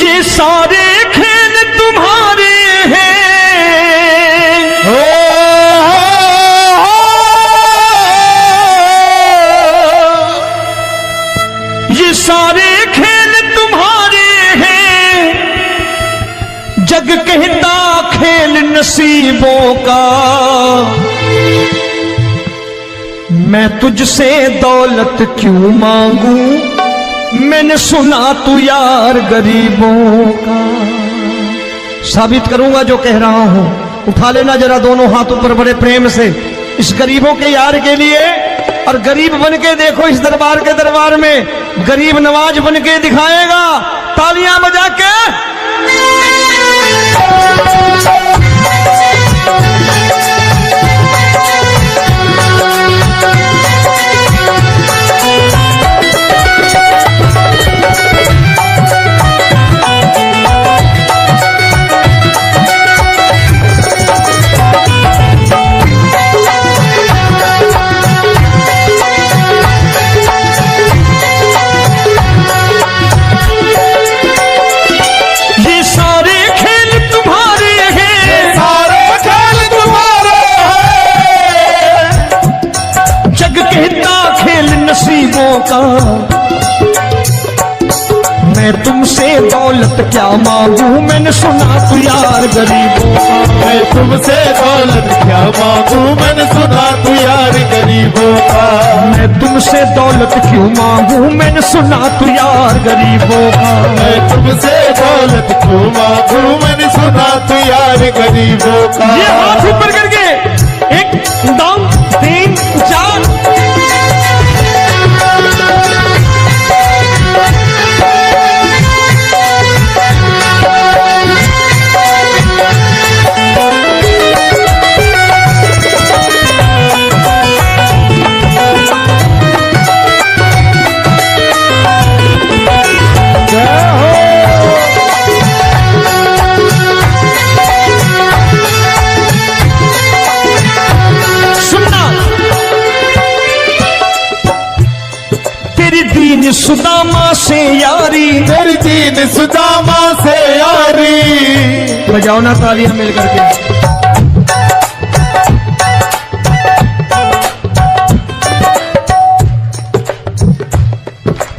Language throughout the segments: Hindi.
ये सारे खेल तुम्हारे हैं, ये सारे खेल तुम्हारे हैं, जग कहता खेल नसीबों का। मैं तुझसे दौलत क्यों मांगू, मैंने सुना तू यार गरीबों का। साबित करूंगा जो कह रहा हूं। उठा लेना जरा दोनों हाथ ऊपर बड़े प्रेम से इस गरीबों के यार के लिए, और गरीब बन के देखो इस दरबार के दरबार में गरीब नवाज बन के दिखाएगा, तालियां बजा के। नसीबों का मैं तुमसे दौलत क्या मांगू, मैंने सुना तू यार गरीबों का। मैं तुमसे दौलत क्या मांगू, मैंने सुना तू यार गरीबों का। मैं तुमसे दौलत क्यों मांगू, मैंने सुना तू यार गरीबों का। मैं तुमसे दौलत क्यों मांगू, मैंने सुना तू यार गरीबों का। ये हाथ ऊपर करके 1 2 3 4 सुदामा से यारी, तेरी दीन सुदामा से यारी। बजाओ ना तालियां मिल करके।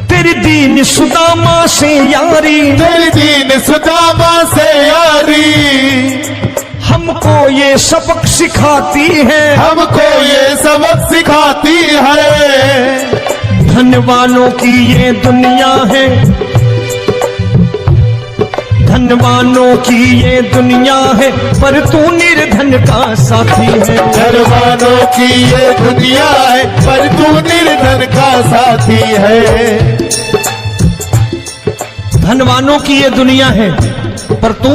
तेरी दीन सुदामा से यारी, तेरी दीन सुदामा से यारी। हमको ये सबक सिखाती है, हमको ये सबक सिखाती है। धनवानों की ये दुनिया है, धनवानों की ये दुनिया है, पर तू निर्धन का साथी है। धनवानों की ये दुनिया है, पर तू निर्धन का साथी है। धनवानों की ये दुनिया है, पर तू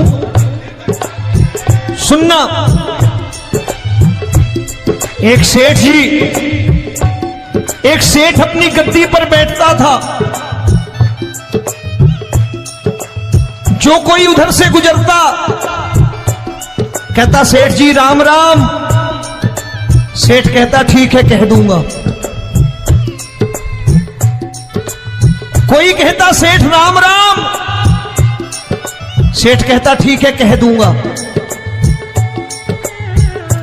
सुनना। एक सेठ जी, एक सेठ अपनी गद्दी पर बैठता था। जो कोई उधर से गुजरता कहता सेठ जी राम राम। सेठ कहता ठीक है कह दूंगा। कोई कहता सेठ राम राम। सेठ कहता ठीक है कह दूंगा।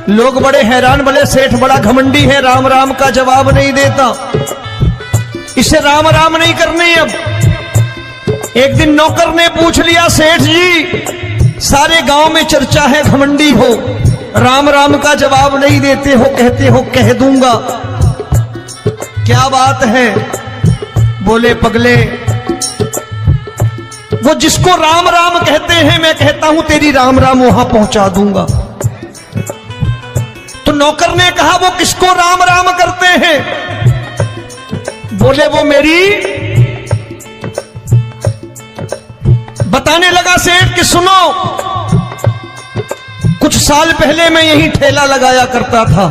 लोग बड़े हैरान, बोले सेठ बड़ा घमंडी है, राम राम का जवाब नहीं देता, इसे राम राम नहीं करनी। अब एक दिन नौकर ने पूछ लिया सेठ जी सारे गांव में चर्चा है घमंडी हो, राम राम का जवाब नहीं देते हो, कहते हो कह दूंगा, क्या बात है? बोले पगले वो जिसको राम राम कहते हैं मैं कहता हूं तेरी राम राम वहां पहुंचा दूंगा। तो नौकर ने कहा वो किसको राम राम करते हैं? बोले वो मेरी। बताने लगा सेठ कि सुनो, कुछ साल पहले मैं यही ठेला लगाया करता था,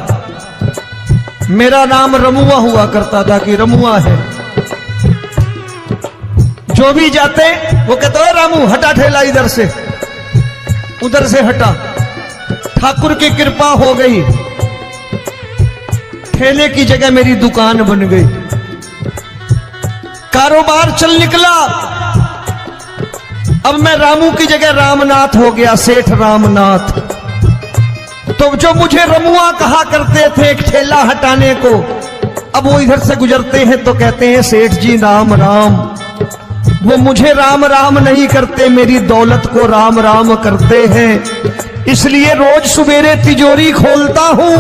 मेरा नाम रमुआ हुआ करता था कि रमुआ है। जो भी जाते वो कहते हो रामू हटा ठेला इधर से, उधर से हटा। ठाकुर की कृपा हो गई, ठेले की जगह मेरी दुकान बन गई, कारोबार चल निकला। अब मैं रामू की जगह रामनाथ हो गया, सेठ रामनाथ। तो जो मुझे रमुआ कहा करते थे एक ठेला हटाने को, अब वो इधर से गुजरते हैं तो कहते हैं सेठ जी राम राम। वो मुझे राम राम नहीं करते, मेरी दौलत को राम राम करते हैं। इसलिए रोज सवेरे तिजोरी खोलता हूं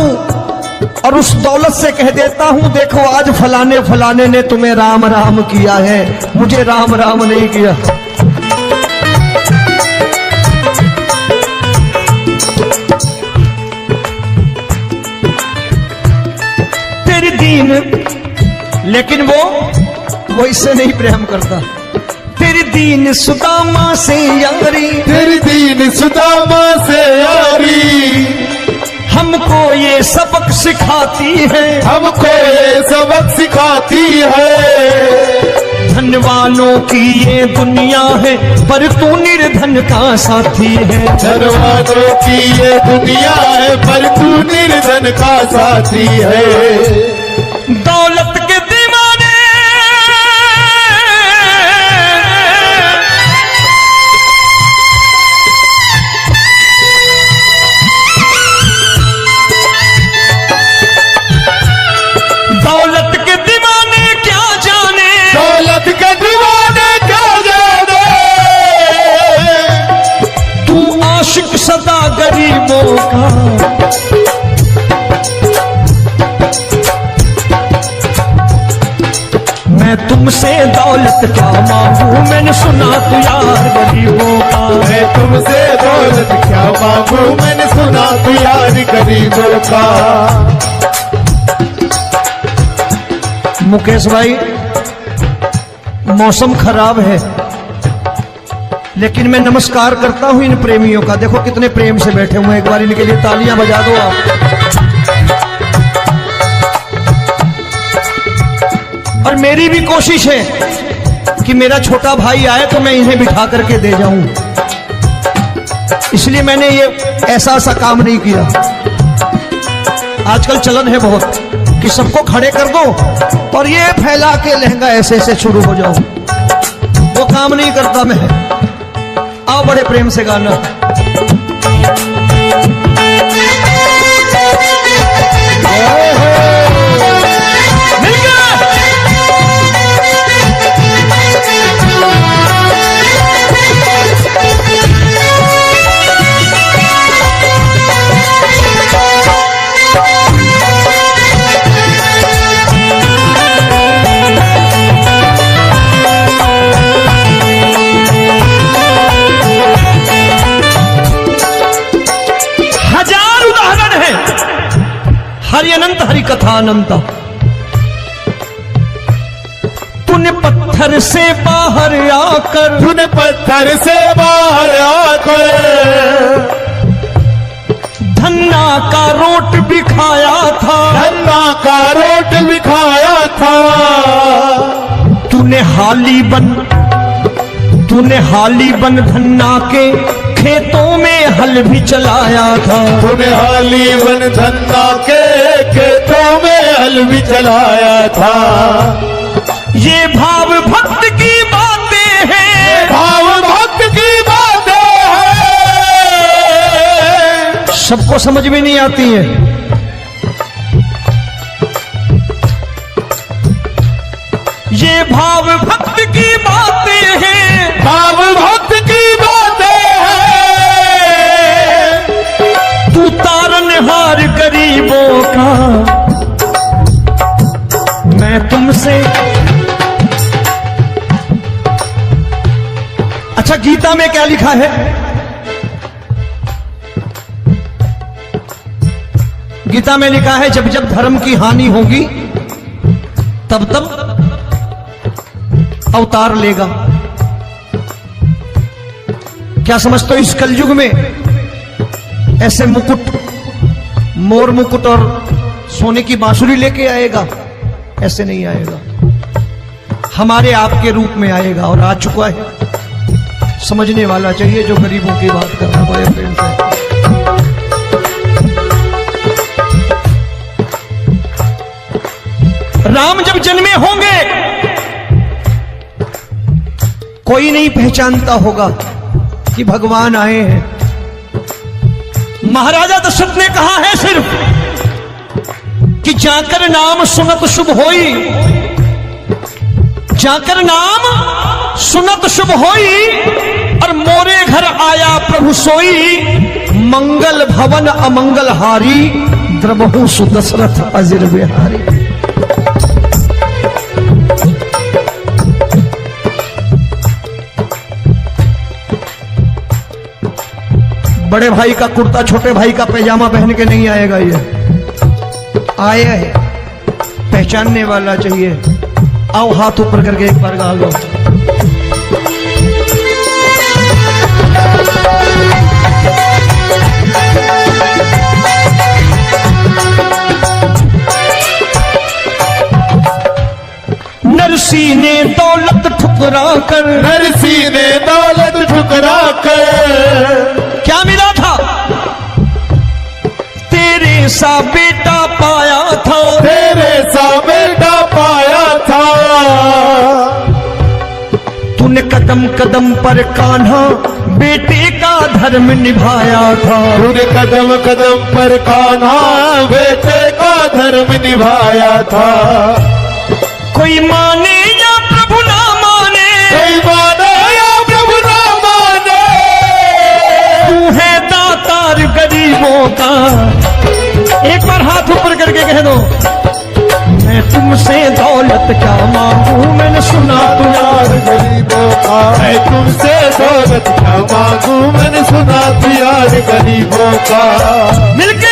और उस दौलत से कह देता हूं देखो आज फलाने फलाने ने तुम्हें राम राम किया है, मुझे राम राम नहीं किया। तेरी दीन, लेकिन वो इससे नहीं प्रेम करता। तेरी दीन सुदामा से यारी, तेरी दीन सुदामा से यारी, हमको ये सबक सिखाती है, हमको ये सबक सिखाती है। धनवानों की ये दुनिया है पर तू निर्धन का साथी है। धनवानों की ये दुनिया है पर तू निर्धन का साथी है। दौलत के दीवाने दौलत के दीवाने क्या जाने, दौलत के दीवाने क्या जाने, तू आशिक सदा गरीबों का। मैं तुमसे दौलत क्या मांगू, मैंने सुना तू यार गरीबों का। मैं तुमसे दौलत क्या मांगू, मैंने सुना तू यार गरीबों का। मुकेश भाई, मौसम खराब है लेकिन मैं नमस्कार करता हूं इन प्रेमियों का। देखो कितने प्रेम से बैठे हुए हैं, एक बार इनके लिए तालियां बजा दो आप। और मेरी भी कोशिश है कि मेरा छोटा भाई आए तो मैं इन्हें बिठा करके दे जाऊं, इसलिए मैंने ये ऐसा काम नहीं किया। आजकल चलन है बहुत कि सबको खड़े कर दो और ये फैला के लहंगा ऐसे ऐसे शुरू हो जाओ, वो काम नहीं करता मैं। आओ बड़े प्रेम से गाना। मिल गया। हरि अनंत हरि कथा अनंत। तूने पत्थर से बाहर आकर, तूने पत्थर से बाहर आकर धन्ना का रोट भी खाया था, धन्ना का रोट भी खाया था। तूने हाली बन धन्ना के खेतों में हल भी चलाया था। तूने हाली बन धन्ना के खेतों में हल भी चलाया था। ये भाव भक्त की बातें हैं, भाव भक्त की बातें हैं, सबको समझ में नहीं आती है। ये भाव भक्त की बातें हैं, भाव भक्त की बातें हैं। तू तारनहार गरीबों का, मैं तुमसे। अच्छा, गीता में क्या लिखा है? गीता में लिखा है जब जब धर्म की हानि होगी तब तब अवतार लेगा। क्या समझते हो इस कलयुग में ऐसे मुकुट, मोर मुकुट और सोने की बांसुरी लेके आएगा? ऐसे नहीं आएगा, हमारे आपके रूप में आएगा और आ चुका है। समझने वाला चाहिए जो गरीबों की बात कर रहा है बड़े प्रेम से। राम जब जन्मे होंगे कोई नहीं पहचानता होगा, कि भगवान आए हैं। महाराजा दशरथ ने कहा है सिर्फ कि जाकर नाम सुनत शुभ होई, जाकर नाम सुनत शुभ होई, और मोरे घर आया प्रभु सोई, मंगल भवन अमंगल हारी, द्रबहु सुदशरथ अजिर बिहारी। बड़े भाई का कुर्ता छोटे भाई का पैजामा पहन के नहीं आएगा, ये आया है पहचानने वाला चाहिए। आओ हाथ ऊपर करके एक बार गा लो। नरसी ने दौलत ठुकरा कर, नरसी ने दौलत ठुकरा कर, क्या मिला था? तेरे सा बेटा पाया था, तेरे सा बेटा पाया था। तूने कदम कदम पर कान्हा बेटे का धर्म निभाया था, तूने कदम कदम पर कान्हा बेटे का धर्म निभाया था। कोई माने या प्रभु ना माने, कोई माने या प्रभु ना माने, तू है दातार गरीबों का। एक बार हाथ ऊपर करके कह दो, मैं तुमसे दौलत क्या मांगू, मैंने सुना तू यार गरीबों का। मैं तुमसे दौलत क्या मांगू, मैंने सुना तू यार गरीबों का। मिलके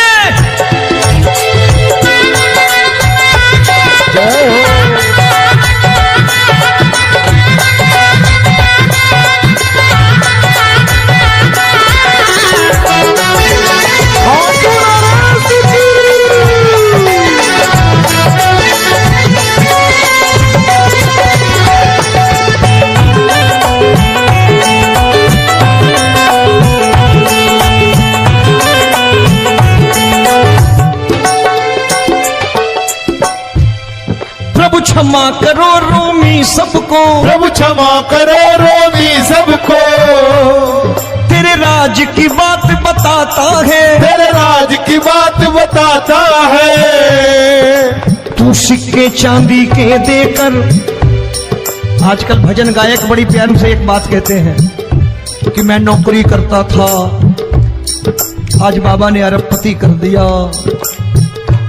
क्षमा करो रोमी सबको, प्रभु क्षमा करो रोमी सबको। तेरे राज की बात बताता है, तेरे राज की बात बताता है। तू सिक्के चांदी के देकर, आजकल भजन गायक बड़ी प्यार से एक बात कहते हैं कि मैं नौकरी करता था, आज बाबा ने अरबपति कर दिया।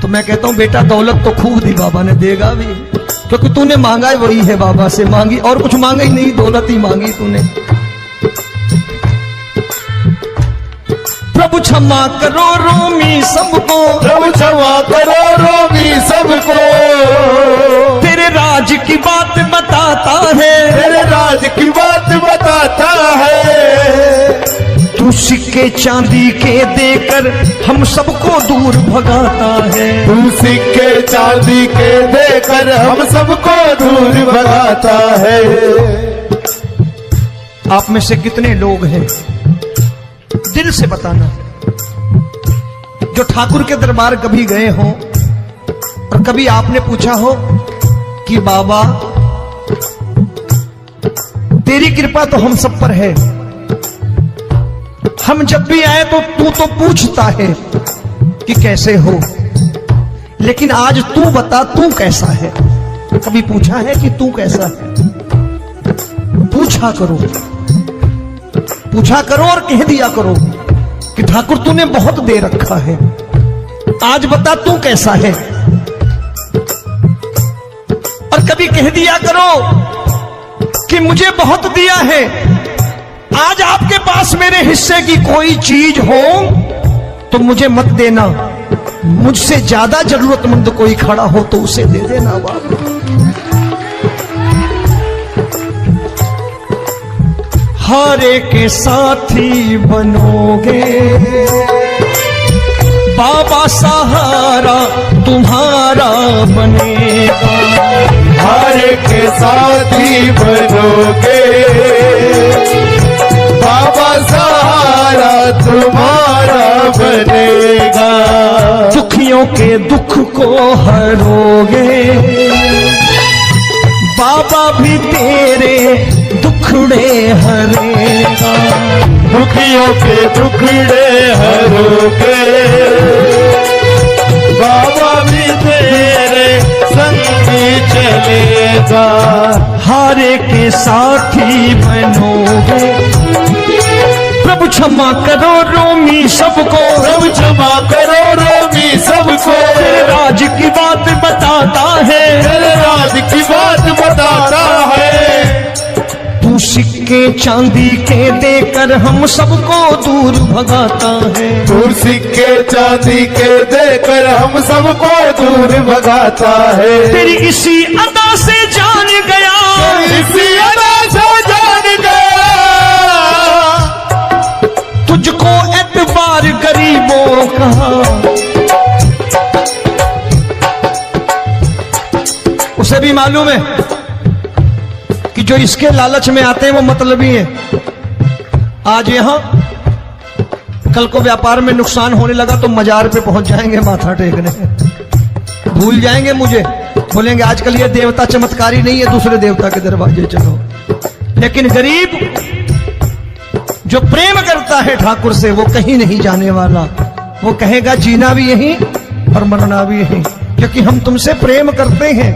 तो मैं कहता हूं बेटा दौलत तो खूब दी बाबा ने, देगा भी, क्योंकि तूने मांगा ही वही है, बाबा से मांगी, और कुछ मांगा ही नहीं, दौलत ही मांगी तूने। प्रभु क्षमा करो रोमी सबको, प्रभु क्षमा करो रोमी सबको। तेरे राज की बात बताता है, तेरे राज की बात बताता है। तू सिक्के चांदी के देकर हम सबको दूर भगाता है, तू सिक्के चांदी के देकर हम सबको दूर भगाता है। आप में से कितने लोग हैं, दिल से बताना, जो ठाकुर के दरबार कभी गए हो और कभी आपने पूछा हो कि बाबा तेरी कृपा तो हम सब पर है, हम जब भी आए तो तू तो पूछता है कि कैसे हो, लेकिन आज तू बता तू कैसा है। कभी पूछा है कि तू कैसा है? पूछा करो, पूछा करो और कह दिया करो कि ठाकुर तूने बहुत दे रखा है, आज बता तू कैसा है। और कभी कह दिया करो कि मुझे बहुत दिया है, आज आपके पास मेरे हिस्से की कोई चीज हो तो मुझे मत देना, मुझसे ज्यादा जरूरतमंद कोई खड़ा हो तो उसे दे देना बाबा। हारे के साथी बनोगे बाबा, सहारा तुम्हारा बनेगा। हारे के साथी बनोगे बाबा, सहारा तुम्हारा बनेगा। दुखियों के दुख को हरोगे बाबा, भी तेरे दुखड़े हरेगा। दुखियों के टुकड़े हरोगे, बाबा भी तेरे संगी चलेगा। हारे के साथी बनोगे, प्रभु क्षमा करो रोमी सबको, प्रभु क्षमा करो रोमी सबको, तेरे राज की बात बताता है, तेरे राज की बात बताता है। तू सिक्के चांदी के देकर हम सबको दूर भगाता है, तू सिक्के चांदी के देकर हम सबको दूर भगाता है। तेरी इसी अदा से जान गया, इसी अदा से जान गया, तुझको एतबार गरीबों का। उसे भी मालूम है कि जो इसके लालच में आते हैं वो मतलबी हैं। आज यहां कल को व्यापार में नुकसान होने लगा तो मजार पे पहुंच जाएंगे माथा टेकने, भूल जाएंगे मुझे, बोलेंगे आजकल ये देवता चमत्कारी नहीं है, दूसरे देवता के दरवाजे चलो। लेकिन गरीब जो प्रेम करता है ठाकुर से वो कहीं नहीं जाने वाला, वो कहेगा जीना भी यहीं और मरना भी यहीं, क्योंकि हम तुमसे प्रेम करते हैं।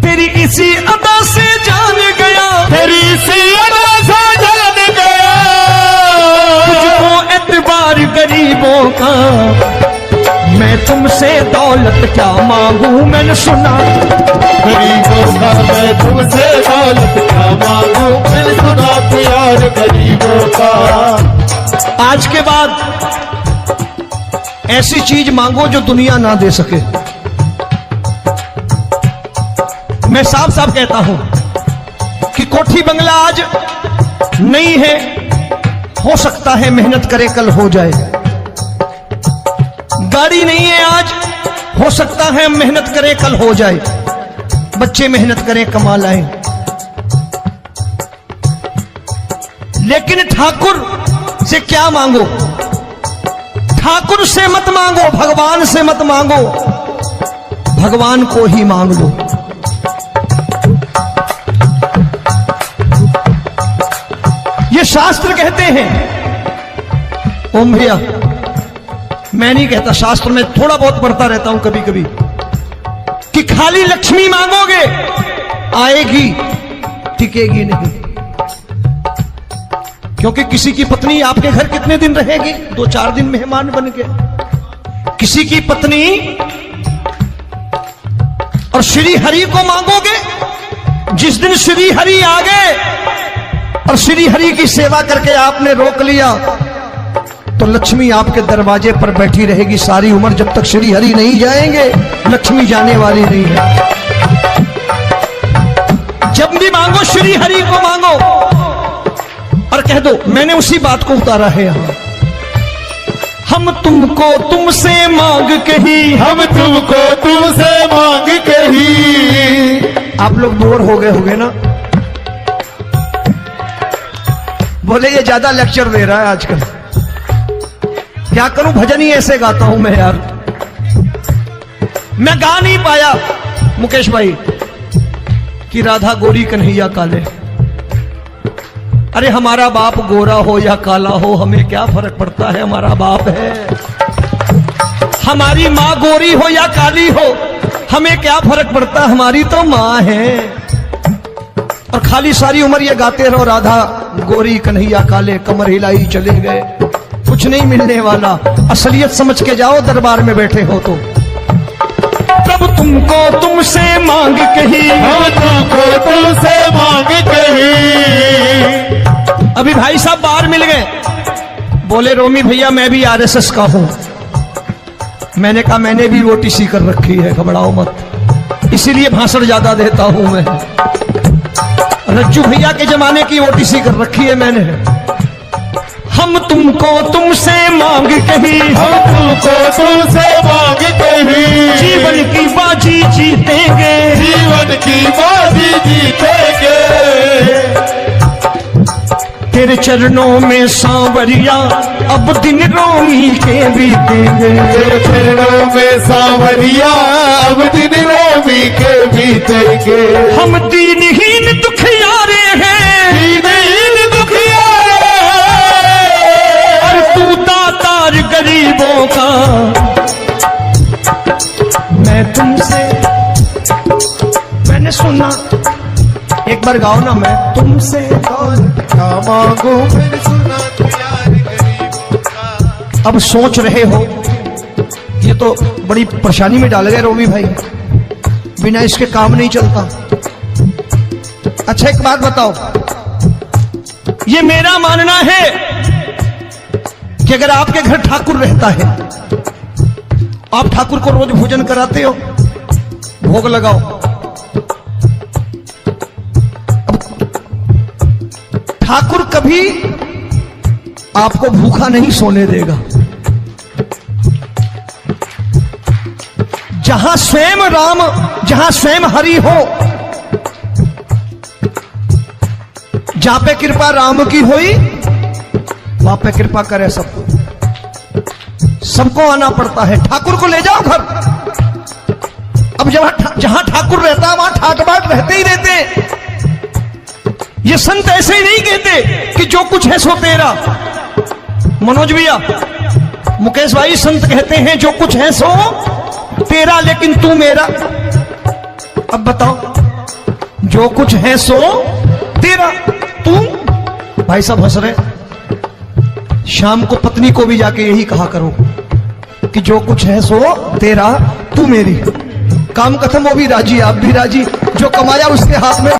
तेरी इसी अदा से जान गया, तेरी इसी अदा से जान गया, तुझको एतबार गरीबों का। मैं तुमसे दौलत क्या मांगू, मैंने सुना गरीबों का मैं तुमसे दौलत क्या मांगू, मैंने सुना प्यार गरीबों का। आज के बाद ऐसी चीज मांगो जो दुनिया ना दे सके। मैं साफ साफ कहता हूं कि कोठी बंगला आज नहीं है, हो सकता है मेहनत करे कल हो जाए। गाड़ी नहीं है आज, हो सकता है मेहनत करे कल हो जाए। बच्चे मेहनत करें कमा लाएं, लेकिन ठाकुर से क्या मांगो? ठाकुर से मत मांगो, भगवान से मत मांगो, भगवान को ही मांग लो। ये शास्त्र कहते हैं, ओम भैया मैं नहीं कहता, शास्त्र में थोड़ा बहुत पढ़ता रहता हूं कभी कभी, कि खाली लक्ष्मी मांगोगे आएगी, टिकेगी नहीं। क्योंकि किसी की पत्नी आपके घर कितने दिन रहेगी? 2-4 दिन मेहमान बन के। किसी की पत्नी और श्री हरि को मांगोगे, जिस दिन श्री हरि आ गए और श्री हरि की सेवा करके आपने रोक लिया तो लक्ष्मी आपके दरवाजे पर बैठी रहेगी सारी उम्र, जब तक श्री हरि नहीं जाएंगे लक्ष्मी जाने वाली नहीं है। जब भी मांगो श्री हरि को मांगो और कह दो मैंने उसी बात को उतारा है यहां, हम तुमको तुमसे मांग कही, हम तुमको तुमसे मांग कही। आप लोग बोर हो गए होंगे ना, बोले ये ज्यादा लेक्चर दे रहा है आजकल। क्या करूं, भजन ही ऐसे गाता हूं मैं यार। मैं गा नहीं पाया मुकेश भाई कि राधा गोरी कन्हैया काले। अरे हमारा बाप गोरा हो या काला हो हमें क्या फर्क पड़ता है, हमारा बाप है। हमारी माँ गोरी हो या काली हो हमें क्या फर्क पड़ता, हमारी तो माँ है। और खाली सारी उम्र ये गाते रहो राधा गोरी कन्हैया काले, कमर हिलाई चले गए, कुछ नहीं मिलने वाला। असलियत समझ के जाओ दरबार में बैठे हो तो। प्रभु तुमको तुमसे मांग कही, हम तुमको तुमसे मांग कही। अभी भाई साहब बाहर मिल गए, बोले रोमी भैया मैं भी आरएसएस का हूं। मैंने कहा मैंने भी ओटीसी कर रखी है, घबराओ मत, इसीलिए भाषण ज्यादा देता हूं मैं। रज्जू भैया के जमाने की ओटीसी कर रखी है मैंने। हम तुमको तुमसे मांग कही, हम तुमको तुमसे मांग कही। जीवन की बाजी जीतेंगे, जीवन की बाजी जीतेंगे। तेरे चरणों में सांवरिया अब दिन रोमी के बीतेंगे। तेरे चरणों में सांवरिया अब दिन रोमी के बीतेंगे। हम दीनहीन दुखियारे हैं, दीनहीन दुखियारे हैं, बार गाओ ना, मैं तुमसे दौलत क्या मांगू मैंने सुना तू यार गरीबों का। अब सोच रहे हो, ये तो बड़ी परेशानी में डाल गए रोवी भाई, बिना इसके काम नहीं चलता। अच्छा एक बात बताओ, ये मेरा मानना है कि अगर आपके घर ठाकुर रहता है, आप ठाकुर को रोज भोजन कराते हो, भोग लगाओ, ठाकुर कभी आपको भूखा नहीं सोने देगा। जहां स्वयं राम, जहां स्वयं हरि हो, जहां पे कृपा राम की हुई, वहां पे कृपा करे सबको। सबको आना पड़ता है, ठाकुर को ले जाओ घर। अब जहां ठाकुर रहता है वहां ठाट बाट रहते ही रहते। ये संत ऐसे ही नहीं कहते कि जो कुछ है सो तेरा। मनोज भैया, मुकेश भाई, संत कहते हैं जो कुछ है सो तेरा, लेकिन तू मेरा। अब बताओ, जो कुछ है सो तेरा, तू। भाई साहब हंस रहे। शाम को पत्नी को भी जाके यही कहा करो कि जो कुछ है सो तेरा, तू मेरी। काम खत्म, वो भी राजी, आप भी राजी, जो कमाया उसके हाथ में